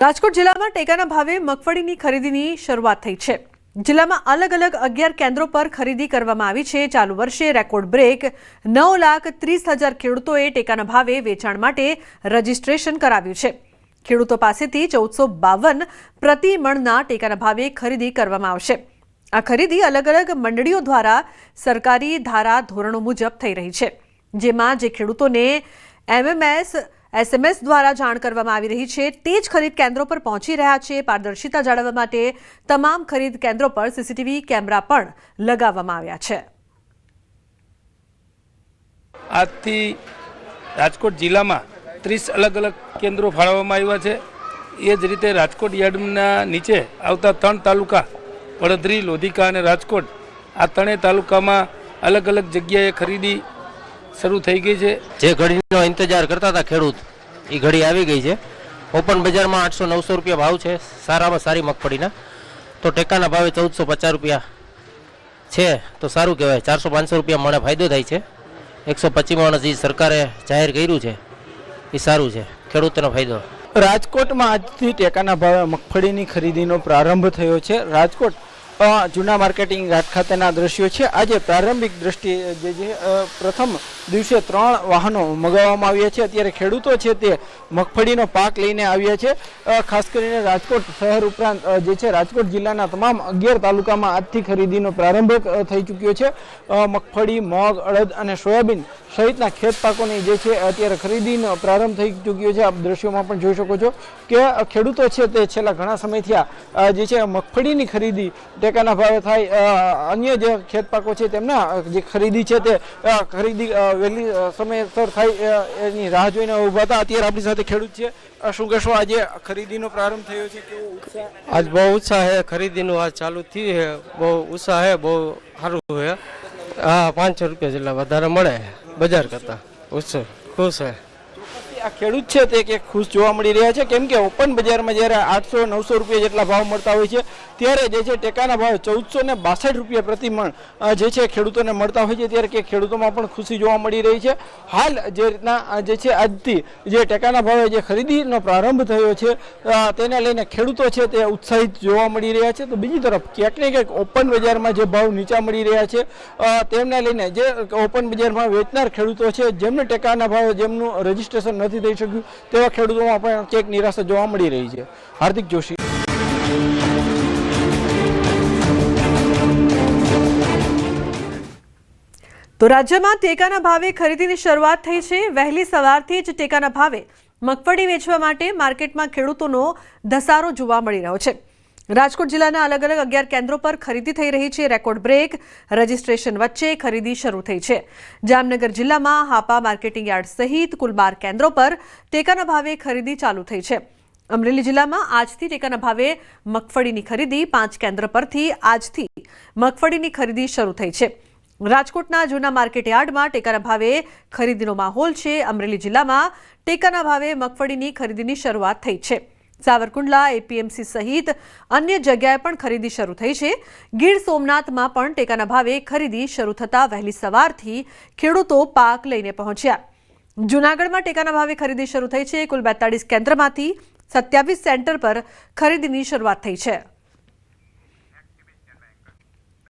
રાજકોટ જિલ્લામાં ટેકાના ભાવે મગફળીની ખરીદીની શરૂઆત થઈ છે। જિલ્લામાં અલગ અલગ 11 કેન્દ્રો પર ખરીદી કરવામાં આવી છે। ચાલુ વર્ષે રેકોર્ડ બ્રેક 9,30,000 ખેડૂતોએ ટેકાના ભાવે વેચાણ માટે રજીસ્ટ્રેશન કરાવ્યું છે। ખેડૂતો પાસેથી 1452 પ્રતિ મણના ટેકાના ભાવે ખરીદી કરવામાં આવશે। આ ખરીદી અલગ અલગ મંડળીઓ દ્વારા સરકારી ધારા ધોરણો મુજબ થઈ રહી છે, જેમાં જે ખેડૂતોને એમએમએસ एसएमएस द्वारा जाण करवामां आवी रही है ते ज खरीद केन्द्रों पर पहोंची रह्या छे। पारदर्शिता जाळववा माटे तमाम खरीद केन्द्रों पर सीसीटीवी कैमरा पण लगाववामां आव्या छे। આજથી રાજકોટ જિલ્લામાં 30 અલગ અલગ કેન્દ્રો ફાળવવામાં આવ્યા છે। એ જ રીતે રાજકોટ યાર્ડના નીચે આવતા 3 તાલુકા વડોદરી, લોધિકા અને રાજકોટ, આ ત્રણેય તાલુકામાં અલગ અલગ જગ્યાએ ખરીદી શરૂ થઈ ગઈ છે। જે ઘડીનો ઇંતજાર કરતા હતા ખેડૂત, એ ઘડી આવી ગઈ છે। ઓપન બજારમાં 800-900 રૂપિયા ભાવ છે સારામાં સારી મગફળીના, તો ટેકાના ભાવે 1450 રૂપિયા છે તો સારું કહેવાય। 400-500 રૂપિયા મણે ફાયદો થાય છે। 125 મણ જે સરકારે જાહેર કર્યું છે એ સારું છે, ખેડૂતોનો ફાયદો। રાજકોટમાં આજથી ટેકાના ભાવે મગફળીની ખરીદીનો પ્રારંભ થયો છે। રાજકોટ જૂના માર્કેટિંગ યાર્ડ ખાતેના દ્રશ્યો છે। આજે પ્રારંભિક દ્રષ્ટિએ જે પ્રથમ દિવસે 3 વાહનો મગાવવામાં આવ્યા છે। અત્યારે ખેડૂતો છે તે મગફળીનો પાક લઈને આવ્યા છે। ખાસ કરીને રાજકોટ શહેર ઉપરાંત જે છે રાજકોટ જિલ્લાના તમામ 11 તાલુકામાં આજથી ખરીદીનો પ્રારંભ થઈ ચૂક્યો છે। મગફળી, મગ, અડદ અને સોયાબીન સહિતના ખેત પાકોની જે છે અત્યારે ખરીદીનો પ્રારંભ થઈ ચૂક્યો છે। આપ દ્રશ્યોમાં પણ જોઈ શકો છો કે ખેડૂતો છે તે છેલ્લા ઘણા સમયથી જે છે મગફળીની ખરીદી ટેકાના ભાવે થાય, અન્ય જે ખેત પાકો છે તેમના જે ખરીદી છે તે ખરીદી વહેલી સમયસર થાય એની રાહ જોઈને ઊભા હતા। અત્યારે આપણી સાથે ખેડૂત છે। શું કહેશો, આજે ખરીદીનો પ્રારંભ થયો છે, કેવો ઉત્સાહ? आज बहुत उत्साह है, खरीदी आज चालू थी है, बहुत उत्साह है, बहुत सारू है। हाँ, 500 रुपया जिला વધારે મળે બજાર કરતા, उत्साह खुश है। આ ખેડૂત છે તે કે ખુશ જોવા મળી રહ્યા છે, કેમ કે ઓપન બજારમાં જ્યારે 800-900 રૂપિયા જેટલા ભાવ મળતા હોય છે, ત્યારે જે છે ટેકાના ભાવે 1462 રૂપિયા પ્રતિ મણ જે છે ખેડૂતોને મળતા હોય છે, ત્યારે કે ખેડૂતોમાં પણ ખુશી જોવા મળી રહી છે। હાલ જે રીતના જે છે આજથી જે ટેકાના ભાવે જે ખરીદીનો પ્રારંભ થયો છે તેને લઈને ખેડૂતો છે તે ઉત્સાહિત જોવા મળી રહ્યા છે। તો બીજી તરફ ક્યાંક ને ક્યાંક ઓપન બજારમાં જે ભાવ નીચા મળી રહ્યા છે તેમને લઈને જે ઓપન બજારમાં વેચનાર ખેડૂતો છે, જેમને ટેકાના ભાવે જેમનું રજીસ્ટ્રેશન નથી થઈ શક્યું, તેવા ખેડૂતોમાં પણ ક્યાંક નિરાશા જોવા મળી રહી છે। હાર્દિક જોશી। તો રાજ્યમાં ટેકાના ભાવે ખરીદીની શરૂઆત થઈ છે। વહેલી સવારથી જ ટેકાના ભાવે મગફળી વેચવા માટે માર્કેટમાં ખેડૂતોનો ધસારો જોવા મળી રહ્યો છે। રાજકોટ જિલ્લાના અલગ અલગ 11 કેન્દ્રો પર ખરીદી થઈ રહી છે। રેકોર્ડ બ્રેક રજીસ્ટ્રેશન વચ્ચે ખરીદી શરૂ થઈ છે। જામનગર જિલ્લામાં હાપા માર્કેટિંગ યાર્ડ સહિત કુલ 12 કેન્દ્રો પર ટેકાના ભાવે ખરીદી ચાલુ થઈ છે। અમરેલી જિલ્લામાં આજથી ટેકાના ભાવે મગફળીની ખરીદી 5 કેન્દ્ર પરથી આજથી મગફળીની ખરીદી શરૂ થઈ છે। રાજકોટના જૂના માર્કેટ યાર્ડમાં ટેકાના ભાવે ખરીદીનો માહોલ છે। અમરેલી જિલ્લામાં ટેકાના ભાવે મગફળીની ખરીદીની શરૂઆત થઈ છે। સાવરકુંડલા, એપીએમસી સહિત અન્ય જગ્યાએ પણ ખરીદી શરૂ થઈ છે। ગીર સોમનાથમાં પણ ટેકાના ભાવે ખરીદી શરૂ થતા વહેલી સવારથી ખેડૂતો પાક લઈને પહોંચ્યા। જૂનાગઢમાં ટેકાના ભાવે ખરીદી શરૂ થઈ છે। કુલ 42 કેન્દ્રમાંથી 27 સેન્ટર પર ખરીદીની શરૂઆત થઈ છે।